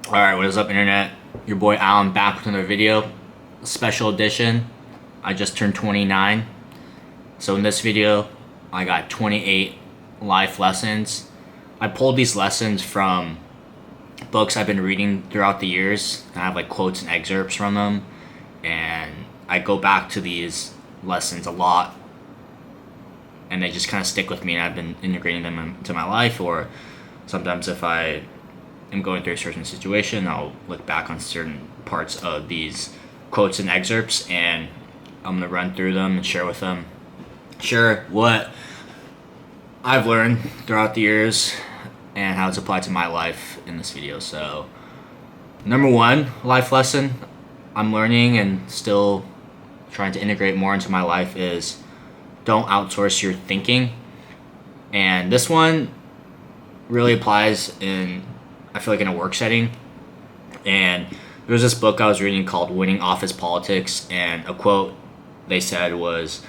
Alright, what is up, internet? Your boy Alan back with another video. Special edition. I just turned 29. So in this video, I got 28 life lessons. I pulled these lessons from books I've been reading throughout the years. I have like quotes and excerpts from them. And I go back to these lessons a lot. And they just kind of stick with me, and I've been integrating them into my life. Or sometimes if I am going through a certain situation, I'll look back on certain parts of these quotes and excerpts, and I'm gonna run through them and share what I've learned throughout the years and how it's applied to my life in this video. So, number one life lesson I'm learning and still trying to integrate more into my life is don't outsource your thinking. And this one really applies I feel like in a work setting. And there was this book I was reading called Winning Office Politics, and a quote they said was,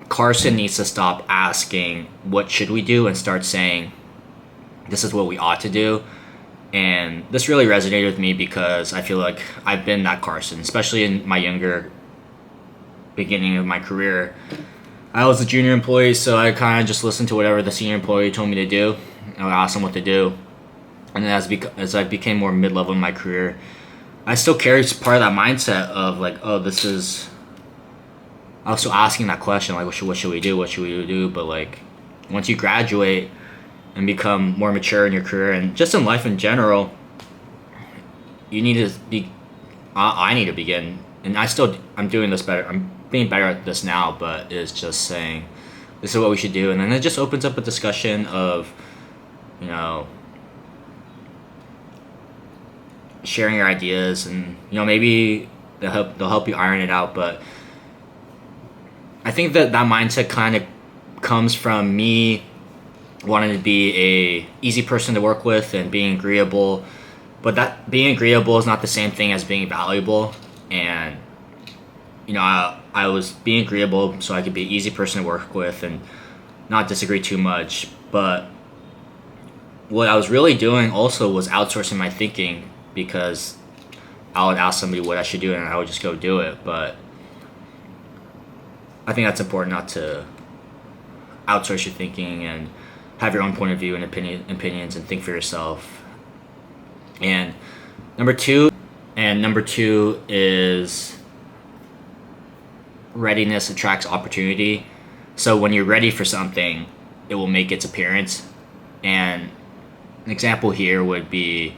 Carson needs to stop asking what should we do and start saying this is what we ought to do. And this really resonated with me because I feel like I've been that Carson, especially in my younger beginning of my career. I was a junior employee, so I kind of just listened to whatever the senior employee told me to do. I would ask them what to do. And then as I became more mid-level in my career, I still carry part of that mindset of like, oh, this is... I was still asking that question, like, what should we do? What should we do? But like, once you graduate and become more mature in your career and just in life in general, you need to be... I need to begin, and I'm doing this better. I'm being better at this now, but it's just saying, this is what we should do. And then it just opens up a discussion of, sharing your ideas, and maybe they'll help you iron it out. But I think that mindset kind of comes from me wanting to be a easy person to work with and being agreeable, but that being agreeable is not the same thing as being valuable. And I was being agreeable so I could be an easy person to work with and not disagree too much. But what I was really doing also was outsourcing my thinking, because I would ask somebody what I should do and I would just go do it. But I think that's important, not to outsource your thinking and have your own point of view and opinions and think for yourself. And number two is readiness attracts opportunity. So when you're ready for something, it will make its appearance. And an example here would be,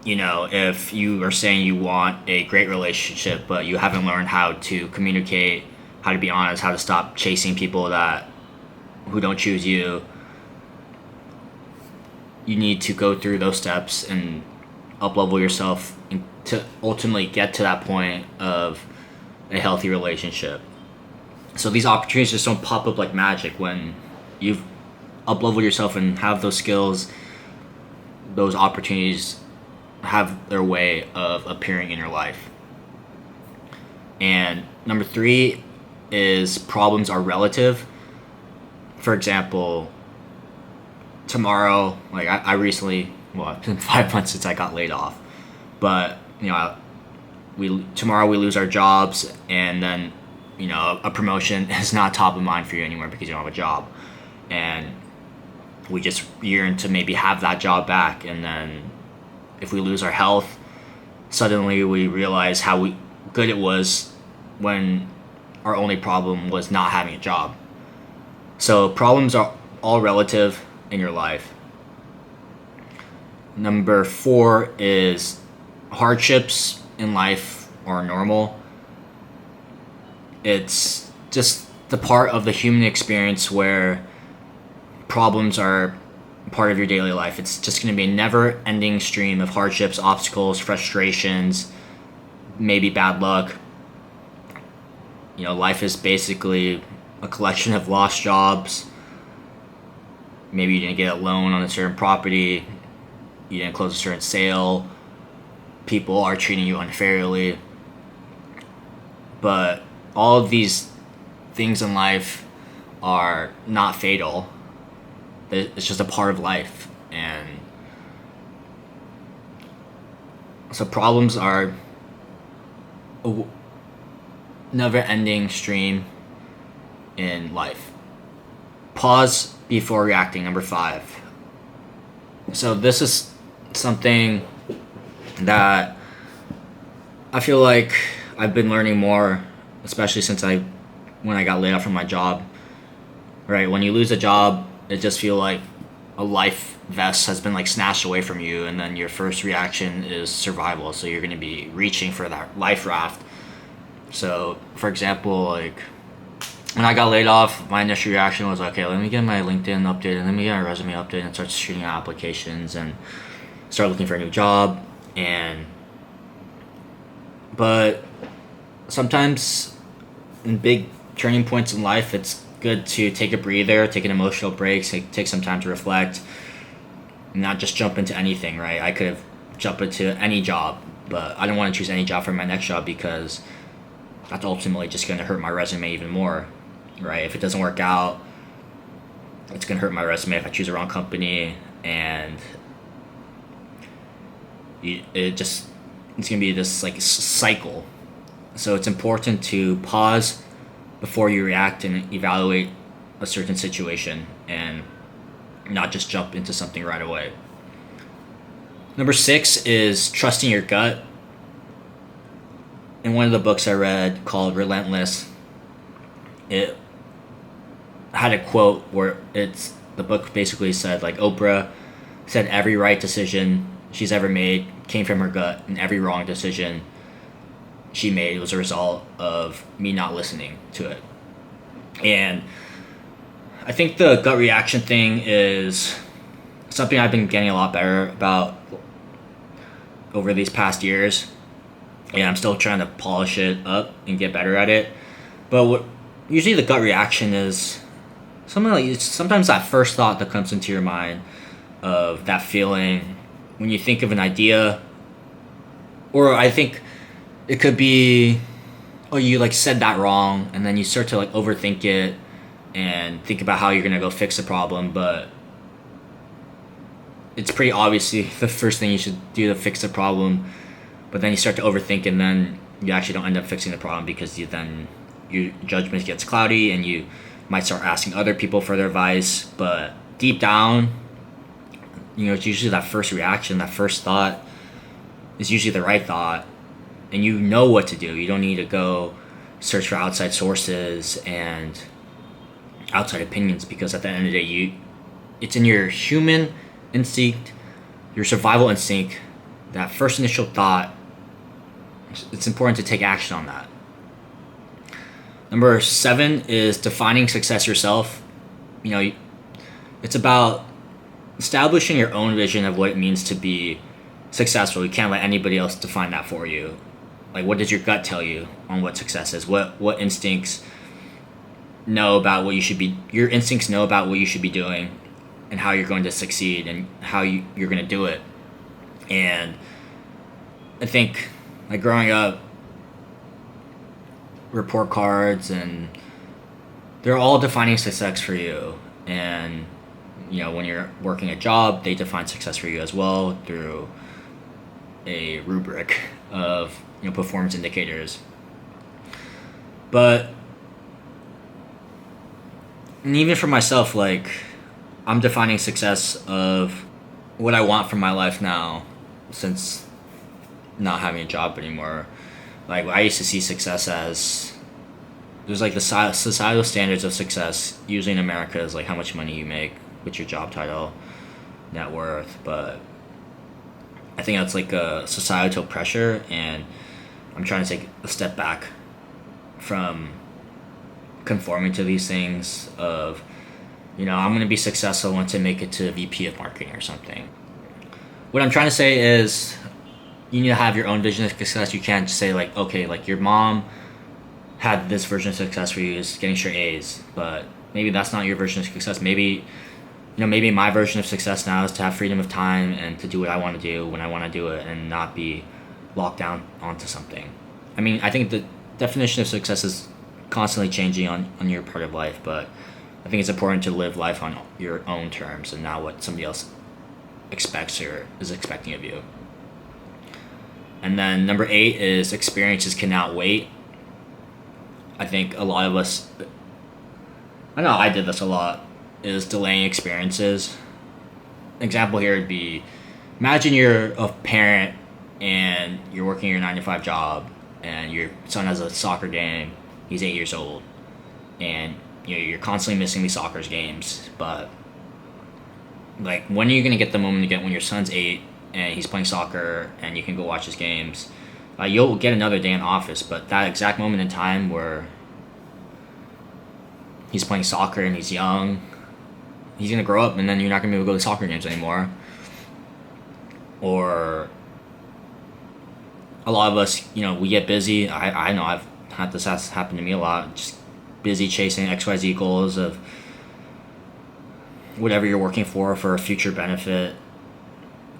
if you are saying you want a great relationship, but you haven't learned how to communicate, how to be honest, how to stop chasing people who don't choose you, you need to go through those steps and up-level yourself to ultimately get to that point of a healthy relationship. So these opportunities just don't pop up like magic. When you've up-leveled yourself and have those skills, those opportunities have their way of appearing in your life. And number three is problems are relative. For example, tomorrow, like I recently, it's been 5 months since I got laid off, but tomorrow we lose our jobs, and then a promotion is not top of mind for you anymore because you don't have a job, and we just yearn to maybe have that job back. And then if we lose our health, suddenly we realize how good it was when our only problem was not having a job. So problems are all relative in your life. Number four is hardships in life are normal. It's just the part of the human experience where problems are part of your daily life. It's just going to be a never-ending stream of hardships, obstacles, frustrations, maybe bad luck. Life is basically a collection of lost jobs. Maybe you didn't get a loan on a certain property, you didn't close a certain sale, people are treating you unfairly. But all of these things in life are not fatal. It's just a part of life, and So problems are a never-ending stream in life. Pause before reacting, number 5. So this is something that I feel like I've been learning more, especially when I got laid off from my job. Right, when you lose a job, it just feel like a life vest has been like snatched away from you, and then your first reaction is survival. So you're going to be reaching for that life raft. So, for example, like when I got laid off, my initial reaction was, okay, let me get my LinkedIn updated, let me get my resume updated, and start shooting out applications and start looking for a new job. But sometimes in big turning points in life, it's good to take a breather, take an emotional break, take some time to reflect, and not just jump into anything, right? I could have jumped into any job, but I don't want to choose any job for my next job because that's ultimately just going to hurt my resume even more, right? If it doesn't work out, it's going to hurt my resume if I choose the wrong company, and it's going to be this like cycle. So it's important to pause before you react and evaluate a certain situation and not just jump into something right away. Number 6 is trusting your gut. In one of the books I read called Relentless, it had a quote where the book basically said, like, Oprah said every right decision she's ever made came from her gut, and every wrong decision she made was a result of me not listening to it. And I think the gut reaction thing is something I've been getting a lot better about over these past years, and I'm still trying to polish it up and get better at it. But usually the gut reaction is sometimes that first thought that comes into your mind of that feeling when you think of an idea, or I think it could be, oh, you like said that wrong, and then you start to like overthink it and think about how you're gonna go fix the problem, but it's pretty obviously the first thing you should do to fix the problem, but then you start to overthink, and then you actually don't end up fixing the problem because your judgment gets cloudy and you might start asking other people for their advice. But deep down, it's usually that first reaction, that first thought is usually the right thought, and you know what to do. You don't need to go search for outside sources and outside opinions, because at the end of the day, it's in your human instinct, your survival instinct, that first initial thought. It's important to take action on that. Number 7 is defining success yourself. It's about establishing your own vision of what it means to be successful. You can't let anybody else define that for you. Like, what does your gut tell you on what success is? What instincts know about what you should be? Your instincts know about what you should be doing and how you're going to succeed and how you're going to do it. And I think, like, growing up, report cards, and they're all defining success for you. And when you're working a job, they define success for you as well through a rubric of performance indicators. And even for myself, like, I'm defining success of what I want from my life now, since not having a job anymore. Like, I used to see success as, there's like the societal standards of success usually in America is like how much money you make, what's your job title, net worth. But I think that's like a societal pressure, and I'm trying to take a step back from conforming to these things of, I'm going to be successful once I make it to VP of marketing or something. What I'm trying to say is, you need to have your own vision of success. You can't just say, like, okay, like, your mom had this version of success for you is getting straight A's, but maybe that's not your version of success. Maybe my version of success now is to have freedom of time and to do what I want to do when I want to do it, and not be locked down onto something. I mean, I think the definition of success is constantly changing on your part of life, but I think it's important to live life on your own terms and not what somebody else expects or is expecting of you. And then number 8 is experiences cannot wait. I think a lot of us, I know I did this a lot, is delaying experiences. Example here would be, imagine you're a parent and you're working your 9 to 5 job and your son has a soccer game. He's 8 years old, and you're constantly missing these soccer games. But like, when are you gonna get the moment to get when your son's 8 and he's playing soccer and you can go watch his games? You'll get another day in office, but that exact moment in time where he's playing soccer and he's young, he's gonna grow up and then you're not gonna be able to go to soccer games anymore. Or a lot of us, we get busy. I know I've had this happen to me a lot. Just busy chasing XYZ goals of whatever you're working for a future benefit.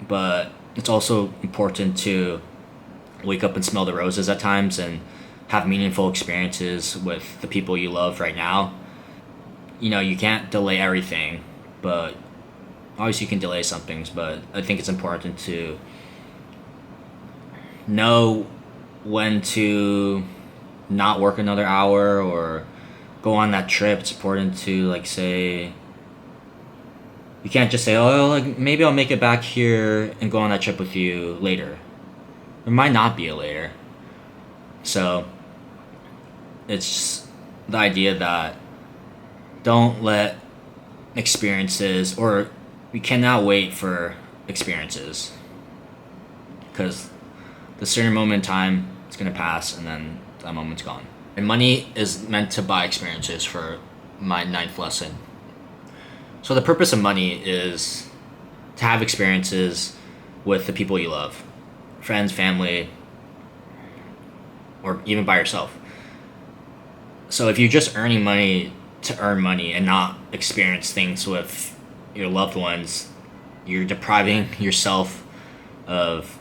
But it's also important to wake up and smell the roses at times and have meaningful experiences with the people you love right now. You can't delay everything, but obviously you can delay some things, but I think it's important to know when to not work another hour or go on that trip. It's important to say, you can't just say, oh, maybe I'll make it back here and go on that trip with you later. There might not be a later. So it's just the idea that don't let experiences, or we cannot wait for experiences, because the certain moment in time, it's going to pass and then that moment's gone. And money is meant to buy experiences, for my 9th lesson. So the purpose of money is to have experiences with the people you love, friends, family, or even by yourself. So if you're just earning money to earn money and not experience things with your loved ones, you're depriving yourself of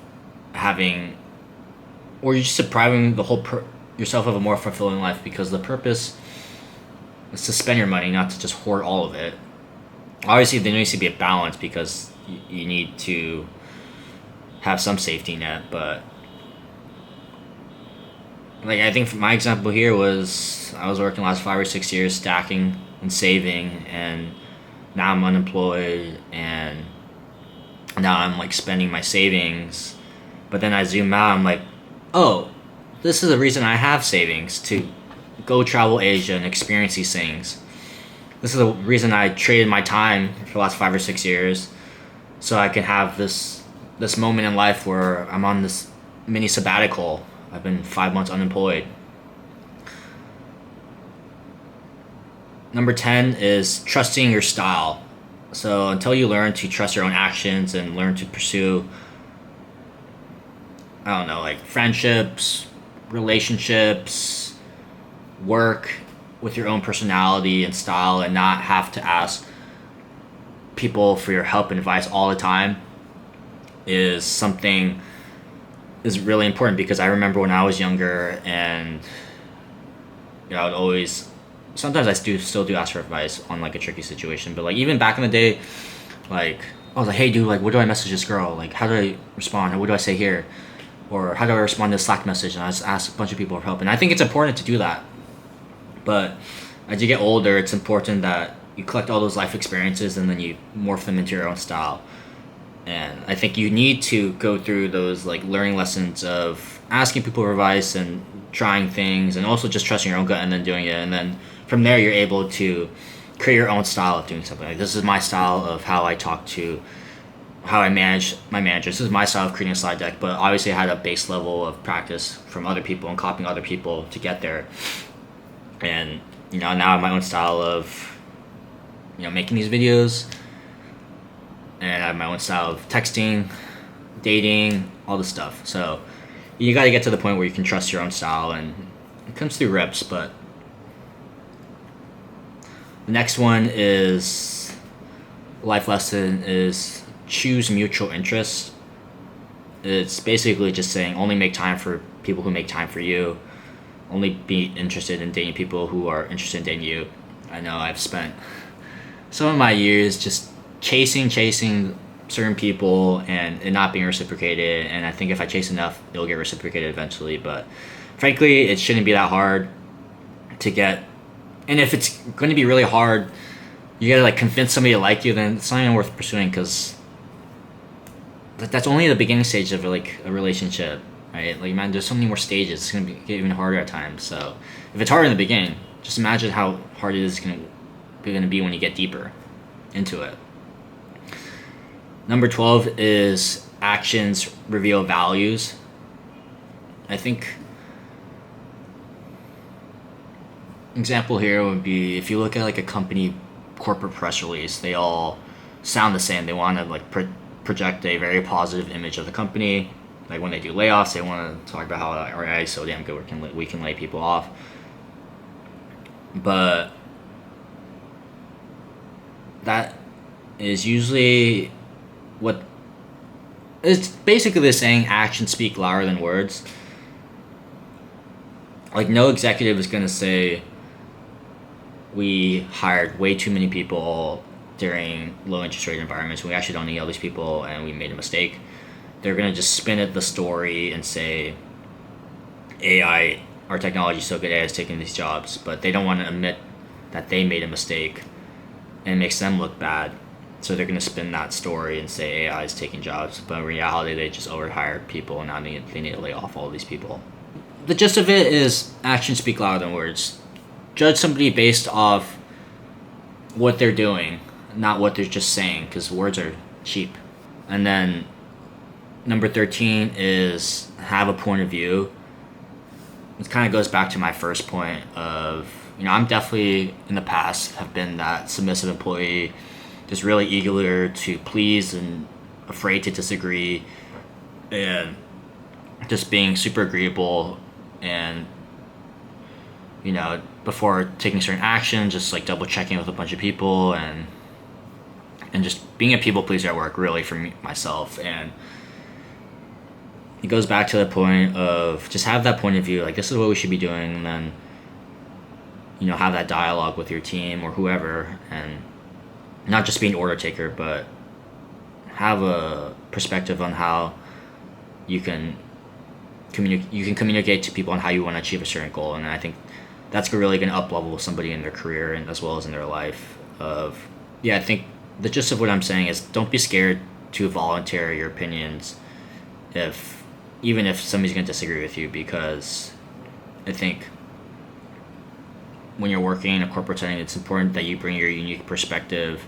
having, or you're just depriving the whole yourself of a more fulfilling life, because the purpose is to spend your money, not to just hoard all of it. Obviously, there needs to be a balance, because you need to have some safety net, but I think my example here was, I was working the last 5 or 6 years stacking and saving, and now I'm unemployed, and now I'm spending my savings. But then I zoom out, I'm like, oh, this is the reason I have savings, to go travel Asia and experience these things. This is the reason I traded my time for the last 5 or 6 years, so I can have this moment in life where I'm on this mini sabbatical. I've been 5 months unemployed. Number 10 is trusting your style. So until you learn to trust your own actions and learn to pursue, friendships, relationships, work with your own personality and style, and not have to ask people for your help and advice all the time, is really important. Because I remember when I was younger, and I would always, sometimes I still do ask for advice on a tricky situation, but even back in the day, I was like, hey dude, what do I message this girl? How do I respond? Or what do I say here? Or how do I respond to a Slack message? And I just ask a bunch of people for help. And I think it's important to do that. But as you get older, it's important that you collect all those life experiences and then you morph them into your own style. And I think you need to go through those learning lessons of asking people for advice and trying things, and also just trusting your own gut and then doing it. And then from there, you're able to create your own style of doing something. This is my style of how I manage my managers. This is my style of creating a slide deck. But obviously, I had a base level of practice from other people and copying other people to get there. And now I have my own style of making these videos. And I have my own style of texting, dating, all this stuff. So you got to get to the point where you can trust your own style, and it comes through reps. But the next one is life lesson is choose mutual interests. It's basically just saying only make time for people who make time for you. Only be interested in dating people who are interested in dating you. I know I've spent some of my years just chasing certain people and it not being reciprocated, and I think if I chase enough, it'll get reciprocated eventually. But frankly, it shouldn't be that hard to get. And if it's going to be really hard, you gotta like convince somebody to like you, then it's not even worth pursuing, because that's only the beginning stage of like a relationship, right? Like, man, there's so many more stages. It's gonna get even harder at times. So if it's hard in the beginning, just imagine how hard it is gonna be when you get deeper into it. Number 12 is actions reveal values. I think example here would be if you look at like a company corporate press release, they all sound the same. They want to like project a very positive image of the company. Like when they do layoffs, they want to talk about how our AI is so damn good we can lay people off. But that is usually what it's basically the saying, actions speak louder than words. Like no executive is gonna say we hired way too many people during low interest rate environments. We actually don't need all these people and we made a mistake. They're gonna just spin it the story and say AI, our technology is so good, AI is taking these jobs, but they don't want to admit that they made a mistake and it makes them look bad. So they're gonna spin that story and say AI is taking jobs, but in reality they just overhired people and now they need to lay off all of these people. The gist of it is actions speak louder than words. Judge somebody based off what they're doing, not what they're just saying, because words are cheap. And then number 13 is have a point of view. It kind of goes back to my first point of, I'm definitely in the past have been that submissive employee, just really eager to please and afraid to disagree, and just being super agreeable, and before taking certain action, just like double checking with a bunch of people, and just being a people pleaser at work, really, for myself. And it goes back to the point of just have that point of view, like this is what we should be doing, and then have that dialogue with your team or whoever, and not just be an order taker, but have a perspective on how you can communicate to people on how you want to achieve a certain goal. And I think that's really going to up level somebody in their career and as well as in their life. I think the gist of what I'm saying is don't be scared to volunteer your opinions even if somebody's going to disagree with you, because I think when you're working in a corporate setting, it's important that you bring your unique perspective,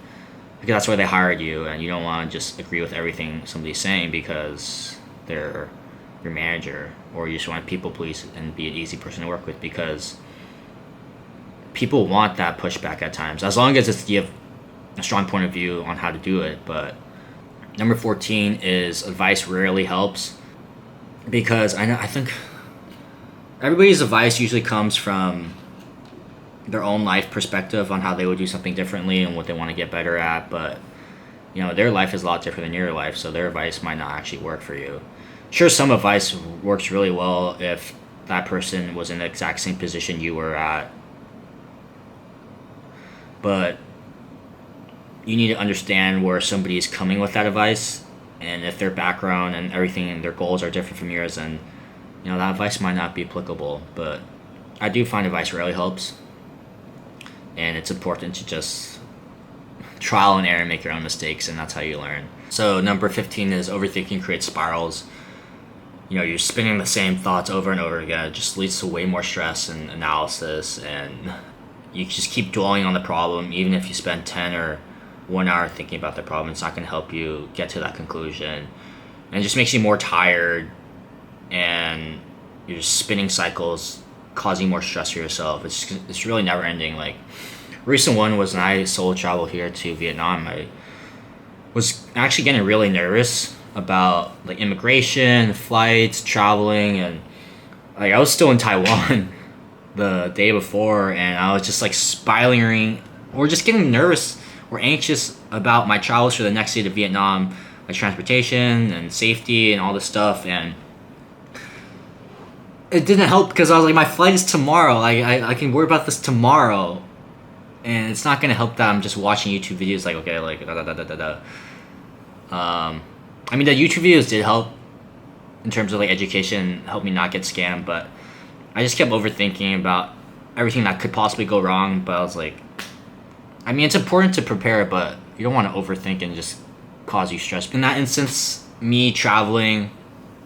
because that's why they hired you, and you don't want to just agree with everything somebody's saying because they're your manager, or you just want to people please and be an easy person to work with, because people want that pushback at times, as long as you have a strong point of view on how to do it. But number 14 is advice rarely helps, because I think everybody's advice usually comes from their own life perspective on how they would do something differently and what they want to get better at. But their life is a lot different than your life, so their advice might not actually work for you. Sure, some advice works really well if that person was in the exact same position you were at, but you need to understand where somebody's coming with that advice, and if their background and everything and their goals are different from yours, then that advice might not be applicable. But I do find advice rarely helps, and it's important to just trial and error and make your own mistakes, and that's how you learn. So number 15 is overthinking creates spirals. You're spinning the same thoughts over and over again. It just leads to way more stress and analysis, and you just keep dwelling on the problem. Even if you spend 10 or 1 hour thinking about the problem, it's not going to help you get to that conclusion, and it just makes you more tired, and you're just spinning cycles, causing more stress for yourself. It's really never ending. Like, recent one was when I solo traveled here to Vietnam. I was actually getting really nervous about like immigration, flights, traveling, and like I was still in Taiwan the day before, and I was just like spiraling or just getting nervous or anxious about my travels for the next day to Vietnam, like transportation and safety and all this stuff. And it didn't help because I was like, my flight is tomorrow. I can worry about this tomorrow, and it's not gonna help that I'm just watching YouTube videos like, okay, like da da da da da da. I mean, the YouTube videos did help in terms of like education, helped me not get scammed, but I just kept overthinking about everything that could possibly go wrong. But I was like, I mean, it's important to prepare, but you don't want to overthink and just cause you stress. In that instance, me traveling,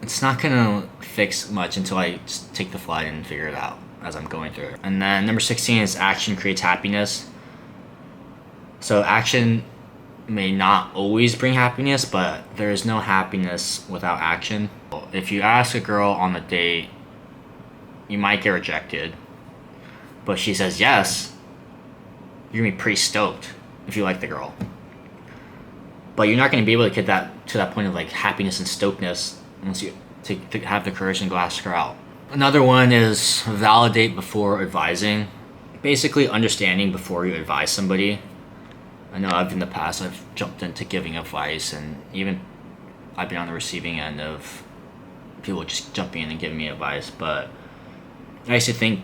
it's not gonna fix much until I just take the flight and figure it out as I'm going through it. And then number 16 is action creates happiness. So action may not always bring happiness, but there is no happiness without action. If you ask a girl on a date, you might get rejected, but she says yes, you're gonna be pretty stoked if you like the girl. But you're not gonna be able to get that to that point of like happiness and stokedness unless you to have the courage and go ask her out. Another one is validate before advising. Basically understanding before you advise somebody. I know in the past I've jumped into giving advice, and even I've been on the receiving end of people just jumping in and giving me advice, but I used to think,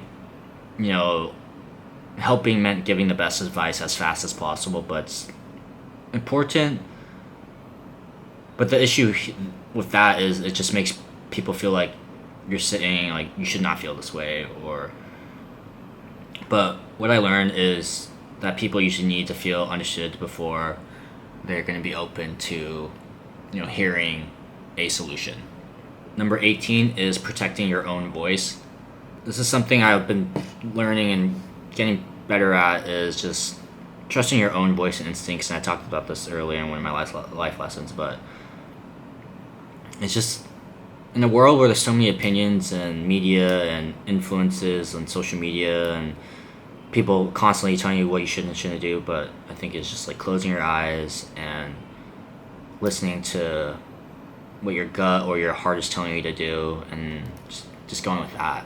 helping meant giving the best advice as fast as possible, but it's important. But the issue with that is it just makes people feel like you're saying like you should not feel this way, but what I learned is that people usually need to feel understood before they're going to be open to hearing a solution. Number 18 is protecting your own voice. This is something I've been learning and getting better at, is just trusting your own voice and instincts. And I talked about this earlier in one of my life lessons, but it's just in a world where there's so many opinions and media and influences on social media and people constantly telling you what you should and shouldn't do, but I think it's just like closing your eyes and listening to what your gut or your heart is telling you to do, and just going with that.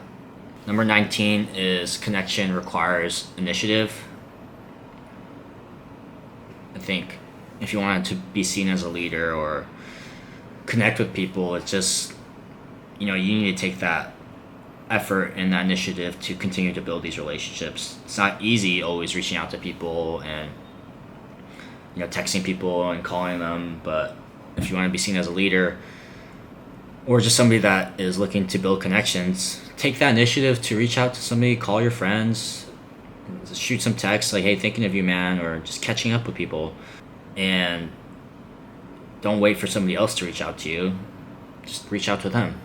Number 19 is connection requires initiative. I think if you want to be seen as a leader or connect with people, it's just, you need to take that effort and that initiative to continue to build these relationships. It's not easy always reaching out to people and texting people and calling them, but if you want to be seen as a leader or just somebody that is looking to build connections, take that initiative to reach out to somebody, call your friends, shoot some texts like, hey, thinking of you, man, or just catching up with people. And don't wait for somebody else to reach out to you. Just reach out to them.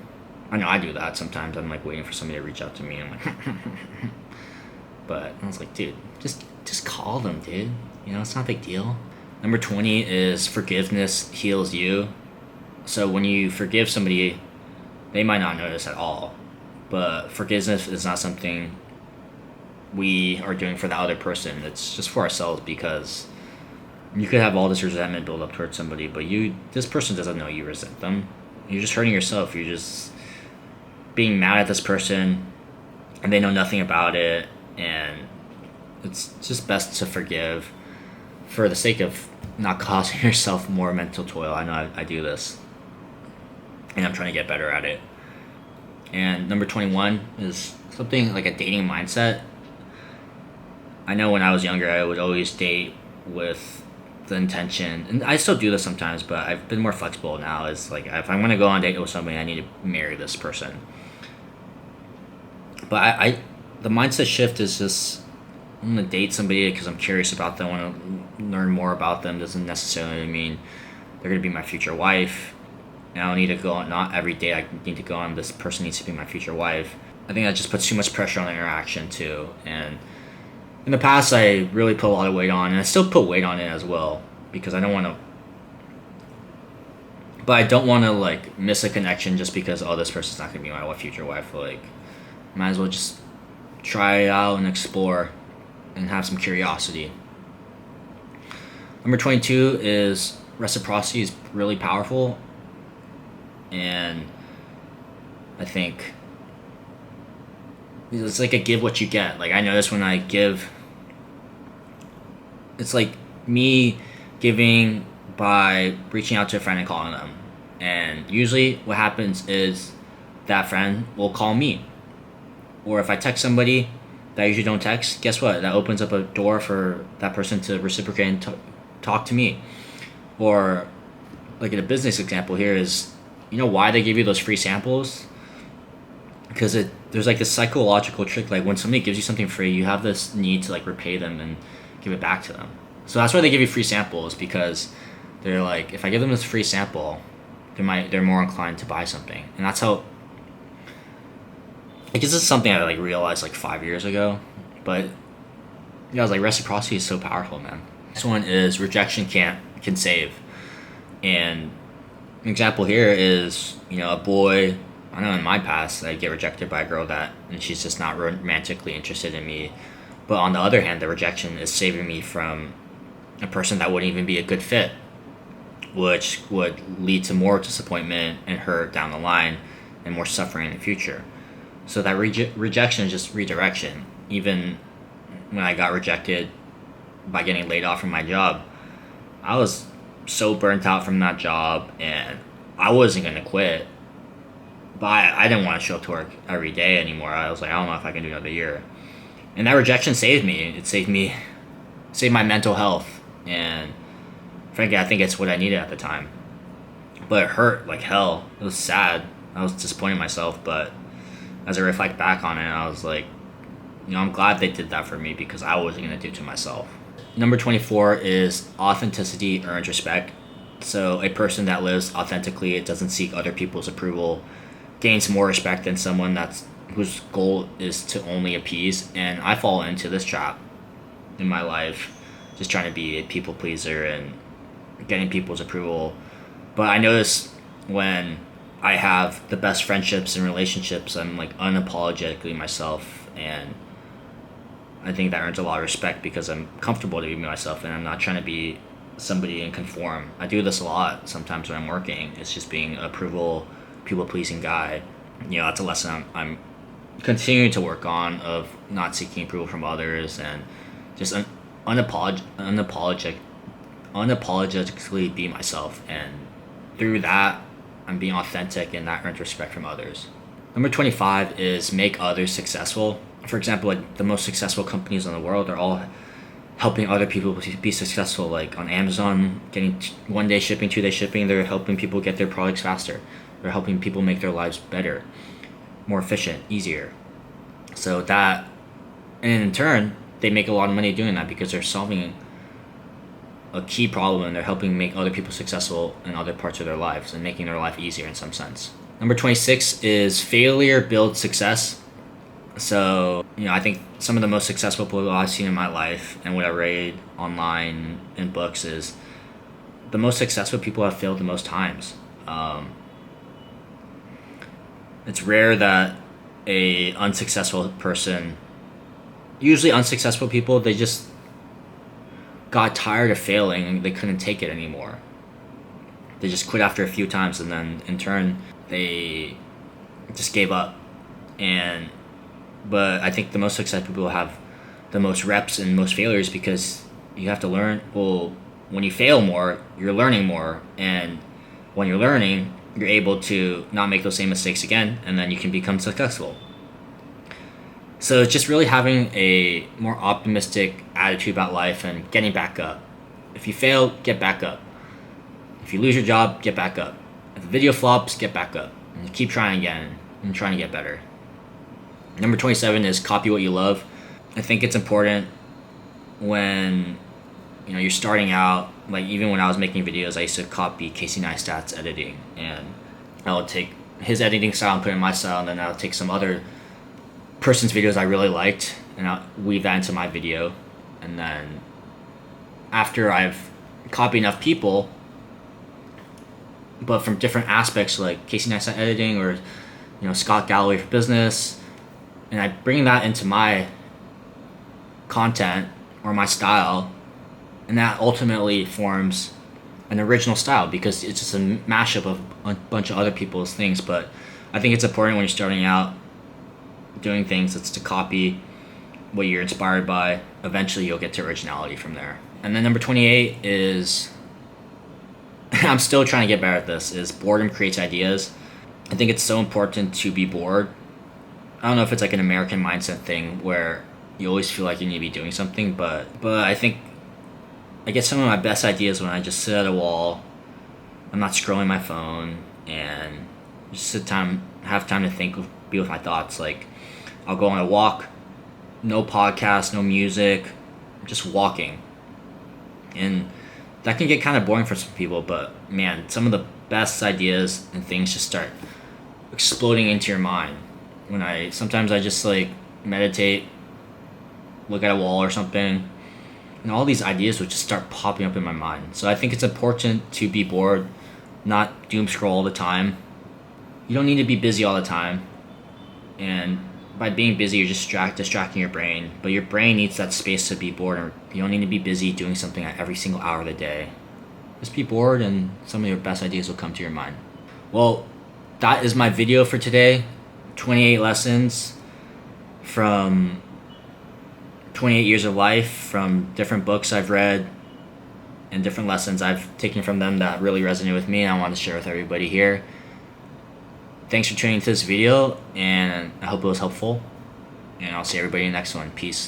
I know I do that sometimes. I'm like waiting for somebody to reach out to me. I'm like, but I was like, dude, just call them, dude. It's not a big deal. Number 20 is forgiveness heals you. So when you forgive somebody, they might not notice at all. But forgiveness is not something we are doing for the other person. It's just for ourselves, because you could have all this resentment build up towards somebody, but this person doesn't know you resent them. You're just hurting yourself. You're just being mad at this person and they know nothing about it, and it's just best to forgive for the sake of not causing yourself more mental toil. I know I do this and I'm trying to get better at it. And number 21 is something like a dating mindset. I know when I was younger I would always date with the intention, and I still do this sometimes, but I've been more flexible now. It's like if I'm going to go on a date with somebody, I need to marry this person. But I the mindset shift is just, I'm going to date somebody because I'm curious about them, I want to learn more about them. Doesn't necessarily mean they're going to be my future wife. And I don't need to go on, not every day I need to go on, this person needs to be my future wife. I think that just puts too much pressure on the interaction too. And in the past, I really put a lot of weight on, and I still put weight on it as well, because I don't want to, but I don't want to like miss a connection just because, oh, this person's not going to be my future wife. Like, might as well just try it out and explore and have some curiosity. Number 22 is reciprocity is really powerful. And I think it's like a give what you get. Like, I notice when I give, it's like me giving by reaching out to a friend and calling them. And usually what happens is that friend will call me. Or if I text somebody that I usually don't text, guess what? That opens up a door for that person to reciprocate and talk to me. Or like in a business example here is, why they give you those free samples? Because there's like this psychological trick, like when somebody gives you something free, you have this need to like repay them and give it back to them. So that's why they give you free samples, because they're like, if I give them this free sample, they're more inclined to buy something. And that's how, I guess it's something I like realized like 5 years ago, but I was like, reciprocity is so powerful, man. This one is Rejection Can Save. And an example here is, a boy, I know in my past, I get rejected by a girl and she's just not romantically interested in me. But on the other hand, the rejection is saving me from a person that wouldn't even be a good fit, which would lead to more disappointment and hurt down the line and more suffering in the future. So that rejection is just redirection. Even when I got rejected by getting laid off from my job, I was so burnt out from that job and I wasn't going to quit. But I didn't want to show up to work every day anymore. I was like, I don't know if I can do another year. And that rejection saved me. It saved my mental health. And frankly, I think it's what I needed at the time. But it hurt like hell. It was sad. I was disappointed in myself. But as I reflect back on it, I was like, I'm glad they did that for me, because I wasn't going to do it to myself. Number 24 is authenticity earns respect. So a person that lives authentically, it doesn't seek other people's approval, gains more respect than someone whose goal is to only appease. And I fall into this trap in my life, just trying to be a people pleaser and getting people's approval. But I notice when I have the best friendships and relationships, I'm like unapologetically myself, and I think that earns a lot of respect because I'm comfortable to be myself and I'm not trying to be somebody and conform. I do this a lot sometimes when I'm working. It's just being an approval, people-pleasing guy. That's a lesson I'm continuing to work on, of not seeking approval from others and just unapologetically be myself. And through that, I'm being authentic, and that earns respect from others. Number 25 is make others successful. For example, like the most successful companies in the world are all helping other people be successful. Like on Amazon, getting 1-day shipping, 2-day shipping, they're helping people get their products faster. They're helping people make their lives better, more efficient, easier. So that, and in turn, they make a lot of money doing that because they're solving a key problem and they're helping make other people successful in other parts of their lives and making their life easier in some sense. Number 26 is failure builds success. So, I think some of the most successful people I've seen in my life and what I read online in books is the most successful people have failed the most times. It's rare that a unsuccessful person, usually unsuccessful people, they just got tired of failing and they couldn't take it anymore. They just quit after a few times, and then in turn they just gave up. But I think the most successful people have the most reps and most failures, because you have to learn. Well, when you fail more, you're learning more, and when you're learning, you're able to not make those same mistakes again, and then you can become successful. So it's just really having a more optimistic attitude about life and getting back up. If you fail, get back up. If you lose your job, get back up. If the video flops, get back up. And keep trying again and trying to get better. Number 27 is copy what you love. I think it's important when you're starting out. Like even when I was making videos, I used to copy Casey Neistat's editing, and I would take his editing style and put it in my style, and then I would take some other person's videos I really liked and I'll weave that into my video. And then after I've copied enough people, but from different aspects, like Casey Neistat editing or Scott Galloway for business, and I bring that into my content or my style, and that ultimately forms an original style because it's just a mashup of a bunch of other people's things. But I think it's important when you're starting out doing things, it's to copy what you're inspired by. Eventually you'll get to originality from there. And then number 28 is I'm still trying to get better at this, is boredom creates ideas. I think it's so important to be bored. I don't know if it's like an American mindset thing where you always feel like you need to be doing something, but I think I get some of my best ideas when I just sit at a wall I'm not scrolling my phone, and just have time to think, be with my thoughts. Like, I'll go on a walk, no podcast, no music, just walking. And that can get kind of boring for some people, but man, some of the best ideas and things just start exploding into your mind. Sometimes I just like meditate, look at a wall or something, and all these ideas would just start popping up in my mind. So I think it's important to be bored, not doom scroll all the time. You don't need to be busy all the time, and by being busy, you're just distracting your brain. But your brain needs that space to be bored. And you don't need to be busy doing something at every single hour of the day. Just be bored, and some of your best ideas will come to your mind. Well, that is my video for today. 28 lessons from 28 years of life, from different books I've read and different lessons I've taken from them that really resonate with me, and I want to share with everybody here. Thanks for tuning into this video, and I hope it was helpful, and I'll see everybody in the next one. Peace.